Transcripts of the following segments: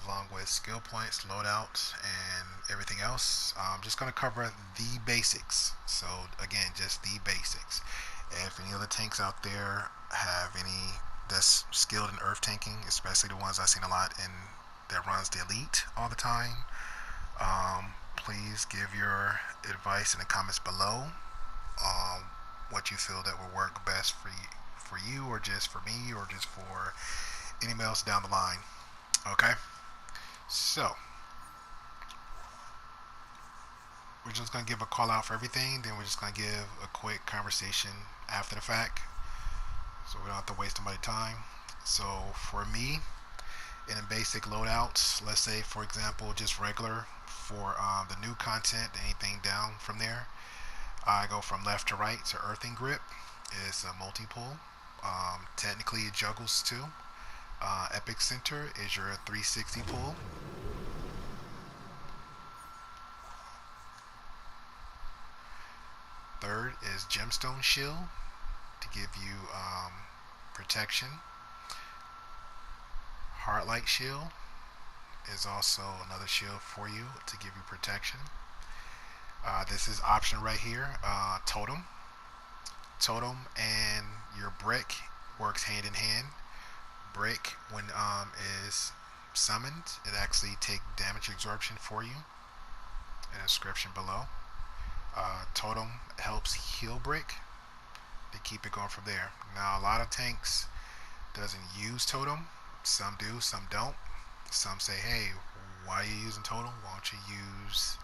along with skill points, loadout, and everything else. I'm just going to cover the basics. So again, just the basics. If any other tanks out there have any that's skilled in earth tanking, especially the ones I've seen a lot in that runs the elite all the time, please give your advice in the comments below. What you feel that will work best for you, or just for me, or just for anyone else down the line. Okay, so we're just gonna give a call out for everything. Then we're just gonna give a quick conversation after the fact, so we don't have to waste anybody's time. So for me, in a basic loadout, let's say for example just regular for the new content, anything down from there, I go from left to right. So earthing grip is a multi-pull. Technically it juggles too. Epic center is your 360 pull. Third is gemstone shield to give you protection. Heartlight shield is also another shield for you to give you protection. This is option right here. Totem and your brick works hand in hand. Brick, when is summoned, it actually take damage absorption for you in the description below. Totem helps heal brick to keep it going from there. Now a lot of tanks doesn't use totem. Some do, some don't. Some say, hey, why are you using totem? Why don't you use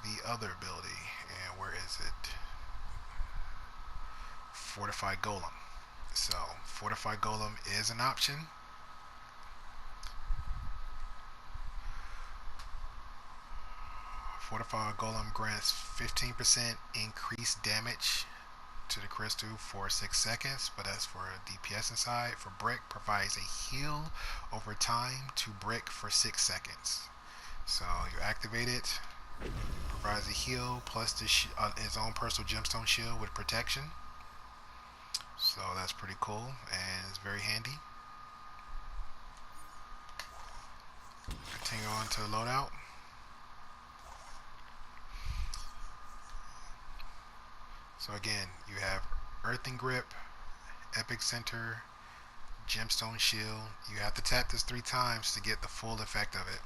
the other ability? And where is it? Fortified Golem. So Fortified Golem is an option. Fortified Golem grants 15% increased damage to the crystal for 6 seconds, but that's for a DPS inside. For brick, provides a heal over time to brick for 6 seconds. So you activate it, provides a heal plus his own personal gemstone shield with protection. So that's pretty cool and it's very handy. Continue on to the loadout. So again, you have earthing grip, epic center, gemstone shield. You have to tap this 3 times to get the full effect of it.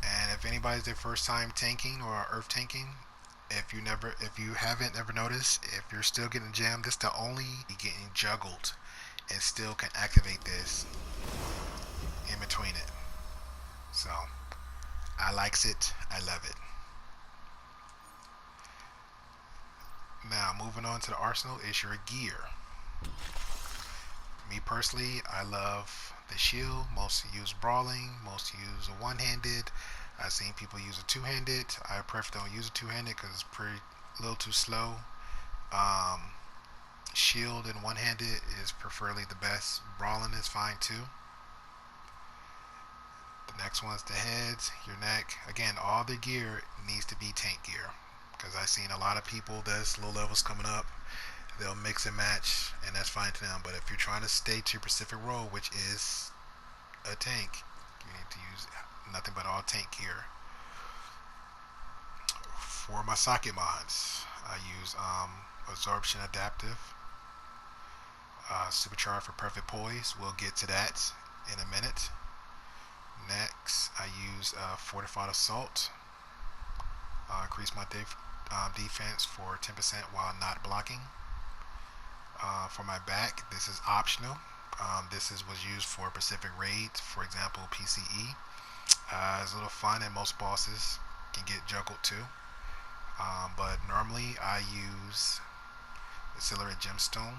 And if anybody's their first time tanking or earth tanking, if you haven't ever noticed, if you're still getting jammed, this is the only getting juggled and still can activate this in between it. So I likes it, I love it. Now moving on to the arsenal is your gear. Me personally, I love the shield. Most use brawling, most use a one-handed. I've seen people use a two-handed. I prefer don't use a two-handed because it's a little too slow. Shield and one-handed is preferably the best. Brawling is fine too. The next one's the heads, your neck. Again, all the gear needs to be tank gear, because I've seen a lot of people that's low levels coming up, they'll mix and match, and that's fine to them. But if you're trying to stay to your specific role, which is a tank, you need to use nothing but all tank gear. For my socket mods, I use absorption adaptive, supercharge for perfect poise. We'll get to that in a minute. Next, I use fortified assault. Increase my defense for 10% while not blocking. For my back, this is optional. This was used for Pacific raids, for example PCE. It's a little fun, and most bosses can get juggled too. But normally I use Accelerate Gemstone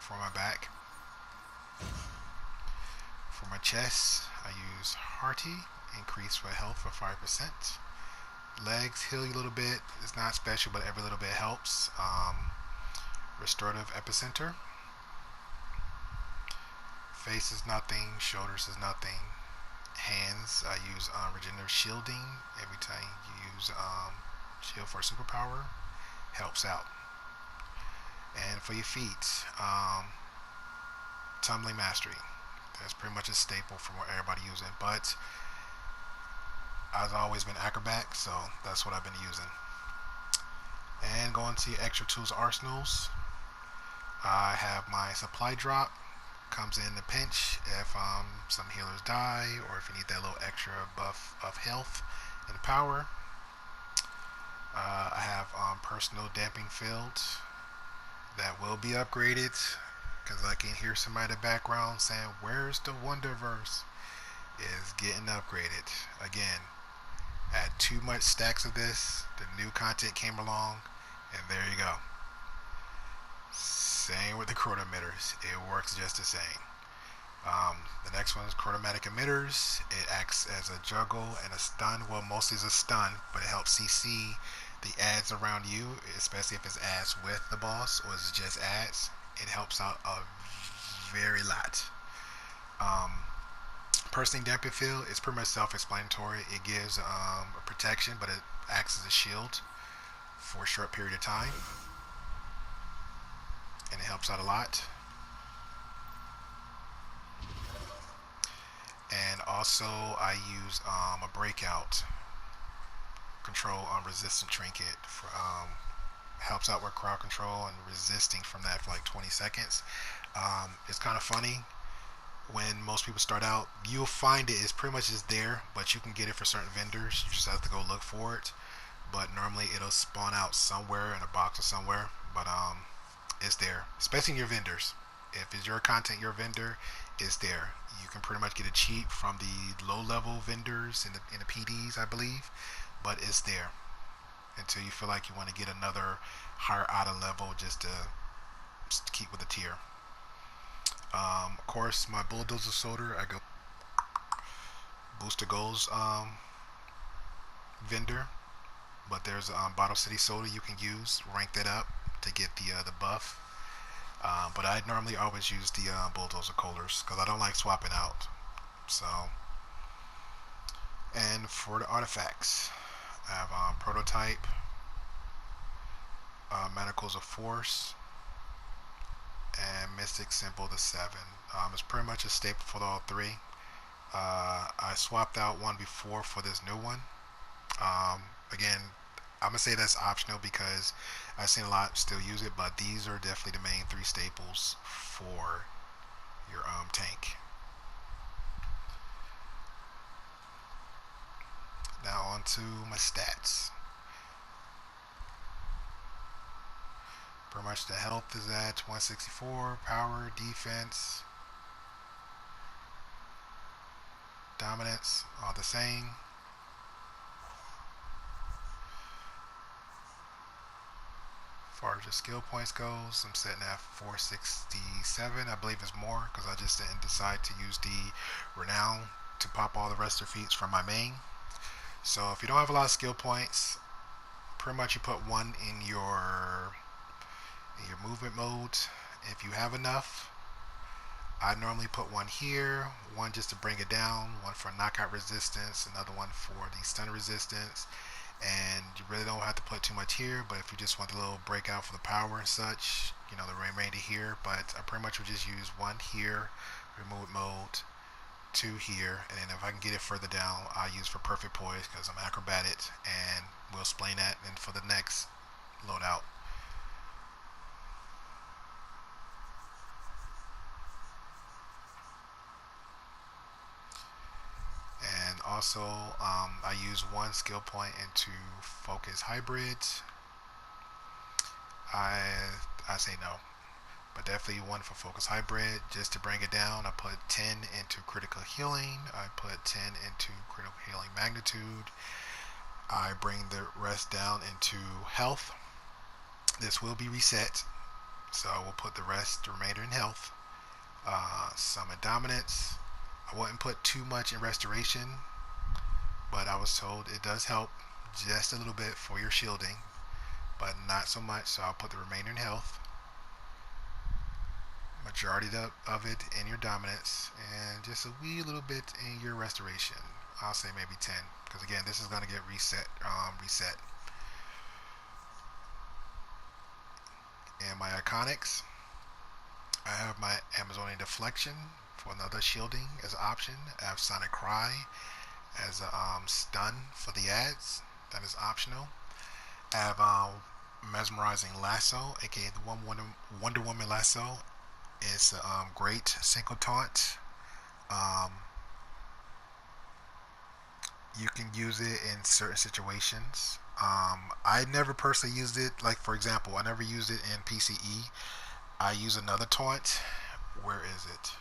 for my back. For my chest, I use Hearty, increase for health for 5%. Legs heal you a little bit. It's not special, but every little bit helps. Restorative epicenter. Face is nothing. Shoulders is nothing. Hands, I use regenerative shielding. Every time you use shield for superpower, helps out. And for your feet, tumbling mastery. That's pretty much a staple from what everybody using. But I've always been acrobat, so that's what I've been using. And going to your extra tools arsenals, I have my supply drop. Comes in the pinch if some healers die, or if you need that little extra buff of health and power. I have personal damping field that will be upgraded, because I can hear somebody in the background saying, "Where's the Wonderverse?" Is getting upgraded again. Had too much stacks of this. The new content came along, and there you go. Same with the chrono emitters. It works just the same. The next one is chromatic emitters. It acts as a juggle and a stun. Well, mostly as a stun, but it helps CC the ads around you, especially if it's ads with the boss or it's just ads. It helps out a very lot. Personally, damping field is pretty much self-explanatory. It gives a protection, but it acts as a shield for a short period of time, and it helps out a lot. And also, I use a breakout control on resistant trinket for helps out with crowd control and resisting from that for like 20 seconds. It's kind of funny. When most people start out, you'll find it's pretty much just there, but you can get it for certain vendors. You just have to go look for it. But normally it'll spawn out somewhere in a box or somewhere. But it's there, especially in your vendors. If it's your content, your vendor, it's there. You can pretty much get it cheap from the low-level vendors in the PDs, I believe. But it's there until you feel like you want to get another higher auto level just to keep with the tier. Of course, my bulldozer solder, I go booster goals vendor, but there's Bottle City soda you can use, rank that up to get the buff. But I normally always use the bulldozer coolers because I don't like swapping out. So, and for the artifacts, I have prototype, manacles of force, and Mystic Symbol the 7. It's pretty much a staple for all three. I swapped out one before for this new one. Again, I'm gonna say that's optional because I've seen a lot still use it, but these are definitely the main three staples for your tank. Now on to my stats. Pretty much the health is at 164, power, defense, dominance, all the same. As far as the skill points goes, I'm sitting at 467. I believe it's more because I just didn't decide to use the renown to pop all the rest of the feats from my main. So if you don't have a lot of skill points, pretty much you put one in your movement mode. If you have enough, I normally put one here, one just to bring it down, one for knockout resistance, another one for the stun resistance. And you really don't have to put too much here, but if you just want a little breakout for the power and such, you know, the remainder here. But I pretty much would just use one here, remote mode, two here, and then if I can get it further down, I'll use for perfect poise because I'm acrobatic, and we'll explain that in for the next loadout. And also, I use one skill point into focus hybrids. I say no, but definitely one for focus hybrid just to bring it down. I put 10 into critical healing. I put 10 into critical healing magnitude. I bring the rest down into health. This will be reset, so we'll put the remainder in health. Some in dominance. I wouldn't put too much in restoration, but I was told it does help just a little bit for your shielding, but not so much, so I'll put the remainder in health. Majority of it in your dominance, and just a wee little bit in your restoration. I'll say maybe 10, because again, this is going to get reset. And my iconics, I have my Amazonian deflection for another shielding as an option. I have Sonic Cry as a stun for the ads. That is optional. I have mesmerizing lasso, aka the Wonder Woman lasso. It's a great single taunt. Um, you can use it in certain situations. I never personally used it. Like for example, I never used it in PCE. I use another taunt. Where is it?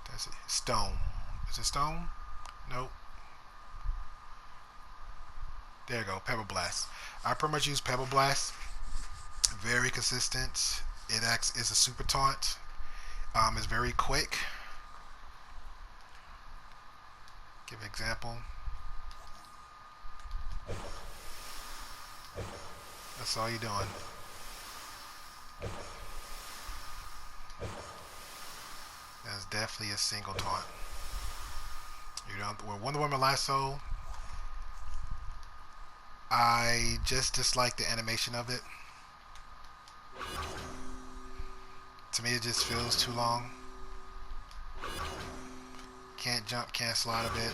That's it. Stone. Is it stone? Nope. There you go. Pebble Blast. I pretty much use Pebble Blast. Very consistent. It acts as a super taunt. It's very quick. Give an example. That's all you're doing. That's definitely a single taunt. You don't. With Wonder Woman lasso, I just dislike the animation of it. To me, it just feels too long. Can't jump, can't slide a bit.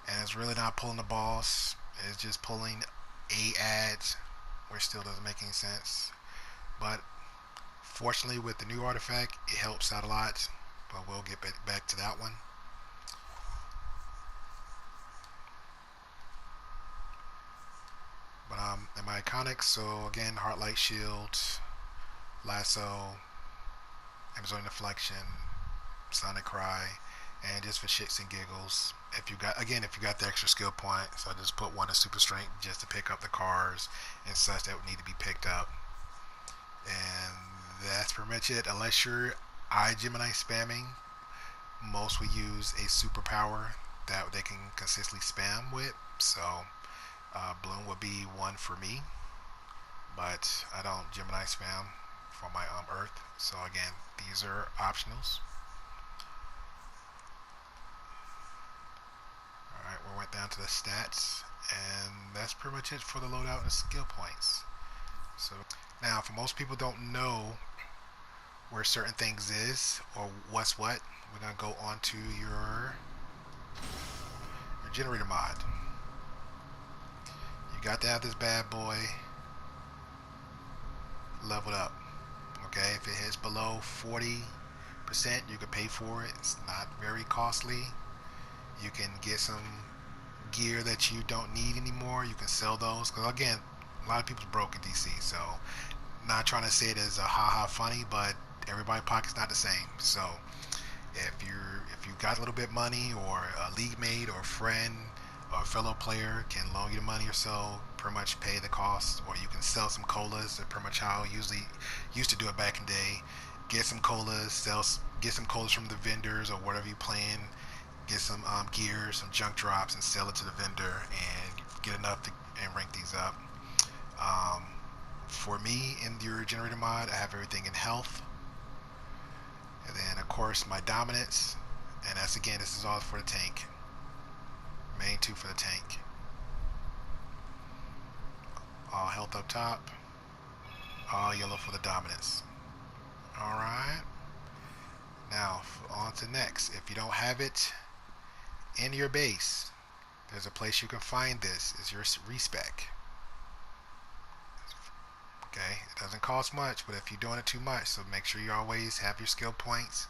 And it's really not pulling the boss. It's just pulling ads, which still doesn't make any sense. But fortunately, with the new artifact, it helps out a lot. But we'll get back to that one. But and my iconics, so again, Heartlight Shield, Lasso, Amazonian Deflection, Sonic Cry, and just for shits and giggles, if you got the extra skill point, so I just put one in super strength just to pick up the cars and such that would need to be picked up. And that's pretty much it. Unless you're Gemini spamming, most will use a superpower that they can consistently spam with. So Bloom would be one for me, but I don't Gemini spam for my Earth. So again, these are optionals. Alright, we went down to the stats, and that's pretty much it for the loadout and skill points. So now, for most people don't know where certain things is or what's what, we're gonna go on to your generator mod. You got to have this bad boy leveled up. Okay, if it hits below 40%, you can pay for it. It's not very costly. You can get some gear that you don't need anymore. You can sell those, because again, a lot of people's broke in DC. So not trying to say it as a haha funny, but everybody's pocket's not the same. So if you got a little bit of money, or a league mate or a friend or a fellow player can loan you the money or so, pretty much pay the cost, or you can sell some colas. That's pretty much how I usually used to do it back in the day. Get some colas, get some colas from the vendors or whatever you plan. Get some gear, some junk drops, and sell it to the vendor, and get enough to and rank these up. For me, in your generator mod, I have everything in health, and then of course my dominance, and that's again, this is all for the tank. Main 2 for the tank. All health up top, all yellow for the dominance. Alright, now on to next. If you don't have it in your base, there's a place you can find this. Is your respec. Okay, it doesn't cost much, but if you're doing it too much, so make sure you always have your skill points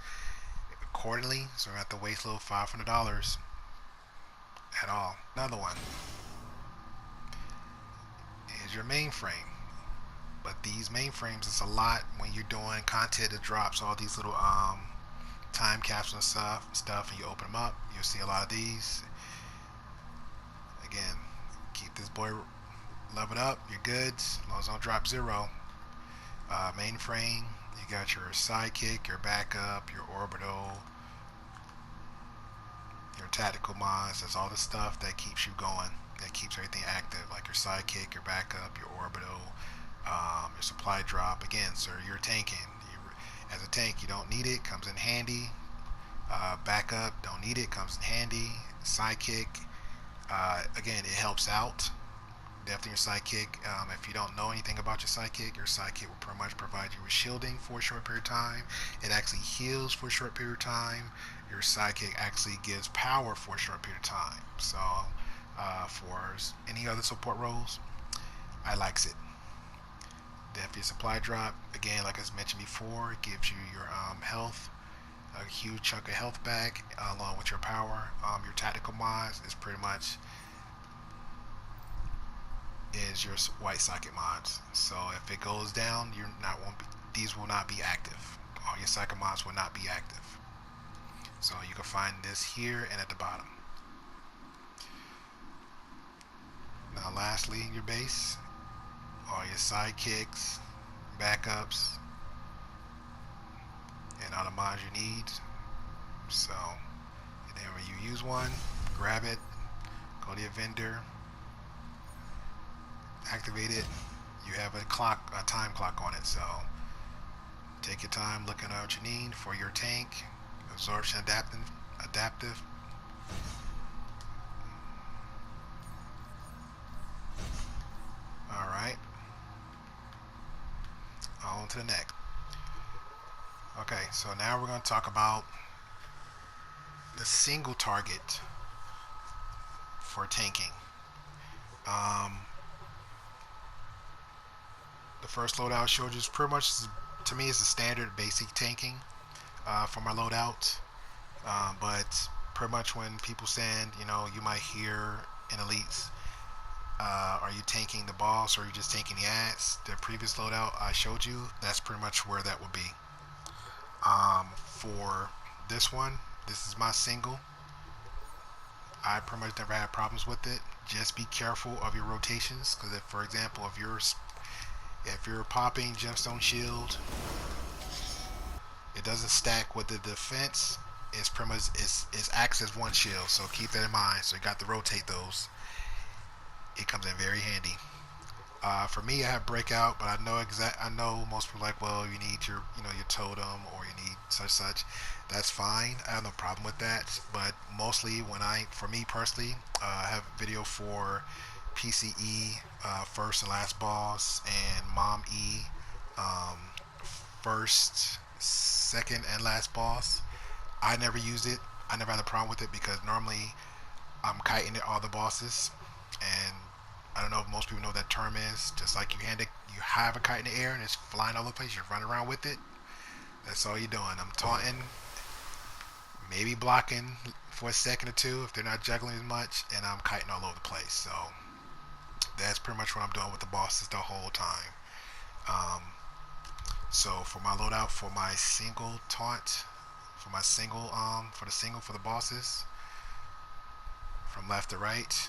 accordingly, so you don't have to waste a little $500 at all. Another one is your mainframe. But these mainframes, it's a lot when you're doing content that drops all these little time capsule stuff, and you open them up, you'll see a lot of these. Again, keep this boy leveled up, you're good, as long as it don't drop 0. Mainframe, you got your sidekick, your backup, your orbital, your tactical mods. That's all the stuff that keeps you going, that keeps everything active, like your sidekick, your backup, your orbital, your supply drop. Again, sir, you're tanking. As a tank, you don't need it, comes in handy. Backup, don't need it, comes in handy. Sidekick, Again, it helps out. Definitely your sidekick. If you don't know anything about your sidekick will pretty much provide you with shielding for a short period of time. It actually heals for a short period of time. Your sidekick actually gives power for a short period of time. So, for any other support roles, I likes it. Definitely a supply drop. Again, like I mentioned before, it gives you your health, a huge chunk of health back, along with your power. Your tactical mods is pretty much is your white socket mods. So if it goes down, you're not won't be, these will not be active. All your socket mods will not be active. So you can find this here and at the bottom. Now lastly, in your base, all your sidekicks, backups, and all the mods you need. So and then when you use one, grab it, go to your vendor, activate it. You have a time clock on it. So take your time looking at what you need for your tank, absorption, adaptive. All right, on to the next. Okay, so now we're going to talk about the single target for tanking. The first loadout I showed you is pretty much, to me, is the standard basic tanking for my loadout. But pretty much when people send, you might hear in elites, are you tanking the boss or are you just tanking the ads? The previous loadout I showed you, that's pretty much where that would be. For this one, this is my single. I pretty much never had problems with it. Just be careful of your rotations, because if, for example, if you're popping gemstone shield, it doesn't stack with the defense. It's pretty much it's acts as one shield, so keep that in mind. So you got to rotate those. It comes in very handy. For me, I have breakout, but I know most people are like, well, you need your your totem or you need such. That's fine. I have no problem with that. But mostly for me personally, I have a video for PCE, first and last boss, and Mom E, first, second, and last boss. I never used it. I never had a problem with it because normally I'm kiting at all the bosses, and I don't know if most people know what that term is. Just like you have a kite in the air and it's flying all over the place. You're running around with it. That's all you're doing. I'm taunting, maybe blocking for a second or two if they're not juggling as much, and I'm kiting all over the place. So that's pretty much what I'm doing with the bosses the whole time. So for my loadout, for my single taunt, for the bosses, from left to right,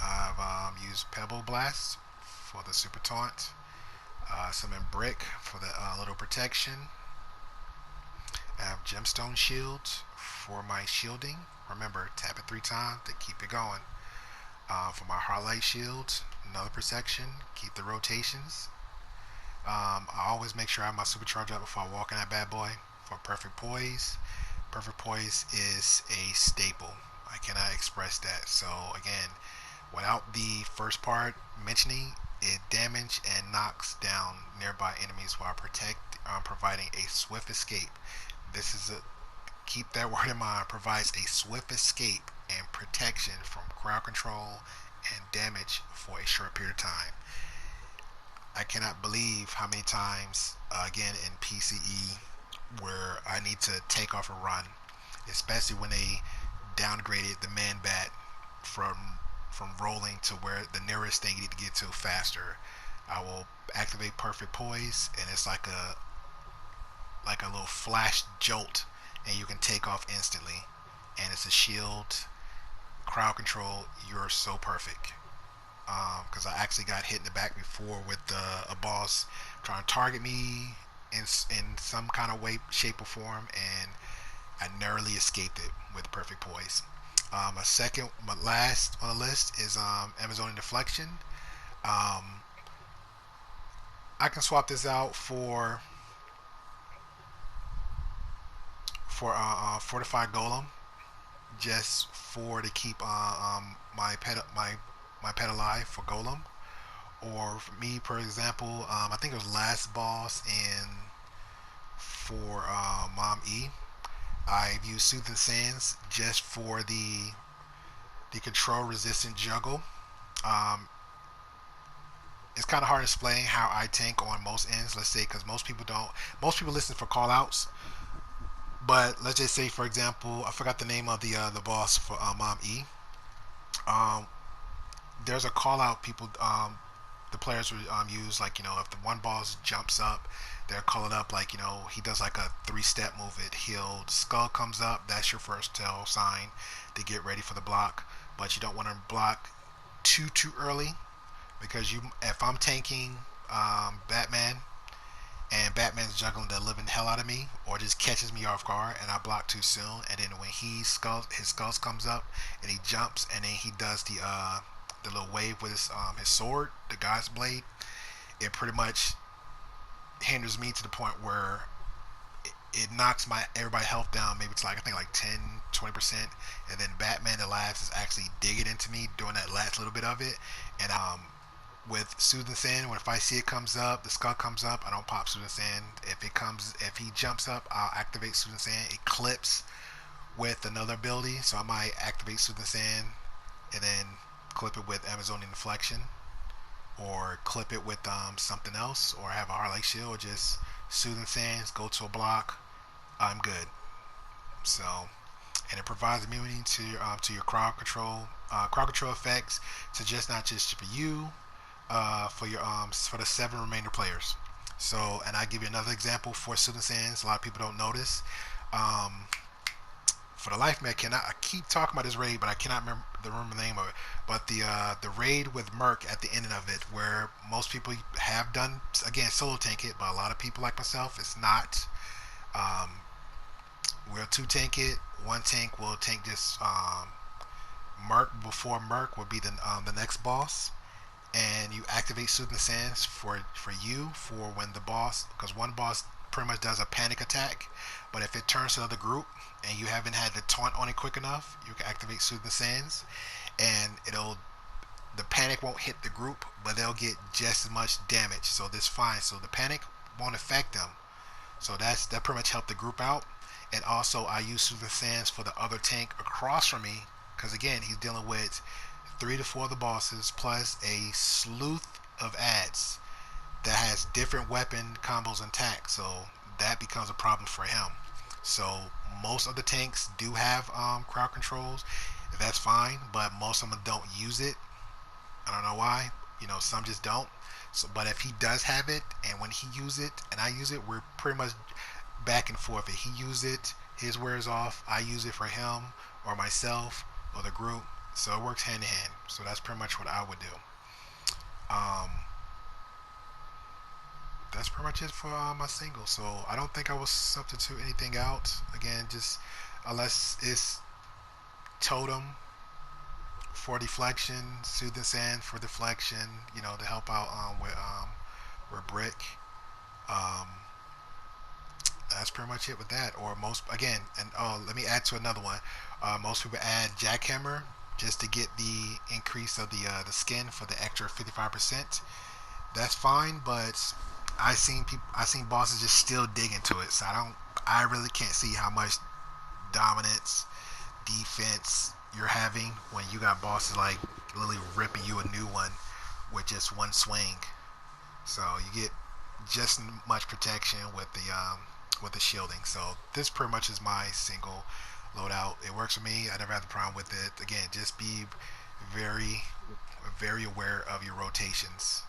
I've used Pebble Blast for the super taunt, Summon Brick for the little protection. I have Gemstone Shields for my shielding. Remember, tap it 3 times to keep it going. For my Heartlight Shield, another protection, keep the rotations. I always make sure I have my supercharge up before I walk in that bad boy. For Perfect Poise, Perfect Poise is a staple. I cannot express that. So again, without the first part mentioning, it damage and knocks down nearby enemies while providing a swift escape. Keep that word in mind, provides a swift escape and protection from crowd control and damage for a short period of time. I cannot believe how many times, again in PCE, where I need to take off a run, especially when they downgraded the man bat from rolling to where the nearest thing you need to get to faster. I will activate Perfect Poise, and it's like a little flash jolt, and you can take off instantly. And it's a shield, crowd control. You're so perfect. Because I actually got hit in the back before with a boss trying to target me in some kind of way, shape, or form, and I narrowly escaped it with Perfect Poise. My second, but last on the list is Amazonian Deflection. I can swap this out for Fortified Golem. just for to keep my pet alive for Golem. Or for me, for example, I think it was last boss in for Mom E. I've used Soothing Sands just for the control resistant juggle. Um, it's kind of hard to explain how I tank on most ends. Let's say because most people don't. Most people listen for call outs. But let's just say, for example, I forgot the name of the boss for Mom E. Um, there's a call out people the players would use, like, if the one boss jumps up, they're calling up, like, he does like a 3-step move. It healed skull comes up. That's your first tell sign to get ready for the block. But you don't want to block too early, because if I'm tanking Batman and Batman's juggling the living hell out of me, or just catches me off guard and I block too soon, and then when his skull comes up and he jumps and then he does the little wave with his sword, the God's blade, it pretty much hinders me to the point where it knocks my everybody health down. Maybe it's like, I think like 10-20%, and then Batman the last is actually digging into me doing that last little bit of it. And with Soothing Sand, when if I see it comes up, the skull comes up, I don't pop Soothing Sand. If he jumps up, I'll activate Soothing Sand. It clips with another ability, so I might activate Soothing Sand and then clip it with Amazonian Deflection, or clip it with something else, or have a Heartlight Shield, or just Soothing Sands, go to a block, I'm good. So, and it provides immunity to your crowd control effects, to just not just for you, for the 7 remainder players. So, and I give you another example for Soothing Sands. A lot of people don't notice. Um, for the life of me, I keep talking about this raid, but I cannot remember the name of it. But the raid with Merc at the end of it, where most people have done, again, solo tank it, but a lot of people like myself, it's not. Um, we'll 2 tank it. 1 tank will tank this Merc. Before Merc will be the next boss, and you activate Soothing Sands for when the boss, because one boss pretty much does a panic attack, but if it turns to another group and you haven't had the taunt on it quick enough, you can activate Soothing Sands, and the panic won't hit the group, but they'll get just as much damage. So this fine. So the panic won't affect them. So that pretty much helped the group out. And also I use Soothing Sands for the other tank across from me, because again, he's dealing with 3 to 4 of the bosses plus a sleuth of ads that has different weapon combos intact. So that becomes a problem for him. So most of the tanks do have crowd controls. That's fine, but most of them don't use it. I don't know why. Some just don't. So, but if he does have it, and when he uses it and I use it, we're pretty much back and forth. If he uses it, his wears off. I use it for him or myself or the group. So it works hand in hand. So that's pretty much what I would do. Um, that's pretty much it for my single. So I don't think I will substitute anything out. Again, just unless it's Totem for deflection, Soothing Sand for deflection, to help out with Brick. Um, that's pretty much it with that. Or most, again, and let me add to another one. Most people add Jackhammer just to get the increase of the skin for the extra 55%. That's fine, but I seen bosses just still dig into it. So I really can't see how much dominance, defense you're having when you got bosses like literally ripping you a new one with just one swing. So you get just as much protection with the shielding. So this pretty much is my single loadout. It works for me. I never had a problem with it. Again, just be very, very aware of your rotations.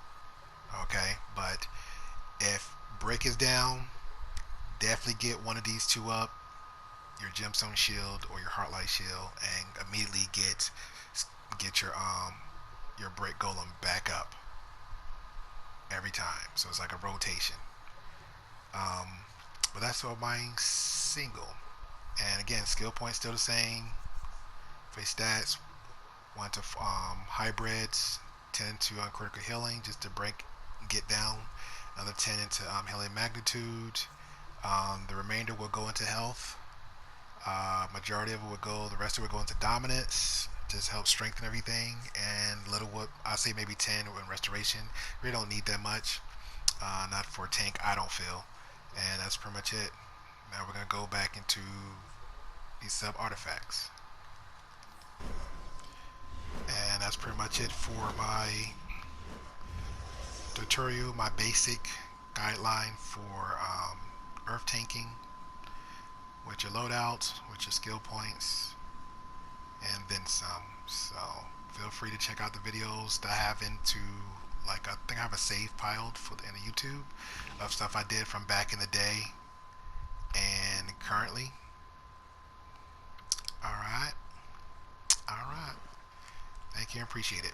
Okay, but if Brick is down, definitely get one of these 2 up, your Gemstone Shield or your Heartlight Shield, and immediately get your Brick Golem back up every time. So it's like a rotation. But that's all my single. And again, skill points still the same. Face stats, 1 to hybrids, 10 to critical healing, just to get down. Another 10 into healing magnitude. The remainder will go into health. Majority of it would go, the rest of it would go into dominance, just help strengthen everything, and little what I say maybe 10 in restoration. We don't need that much, not for a tank, I don't feel. And that's pretty much it. Now we're gonna go back into these sub artifacts, and that's pretty much it for my tutorial, my basic guideline for earth tanking with your loadouts, with your skill points, and then some. So feel free to check out the videos that I have into, like, I think I have a save piled for in the YouTube of stuff I did from back in the day and currently. All right. Thank you and appreciate it.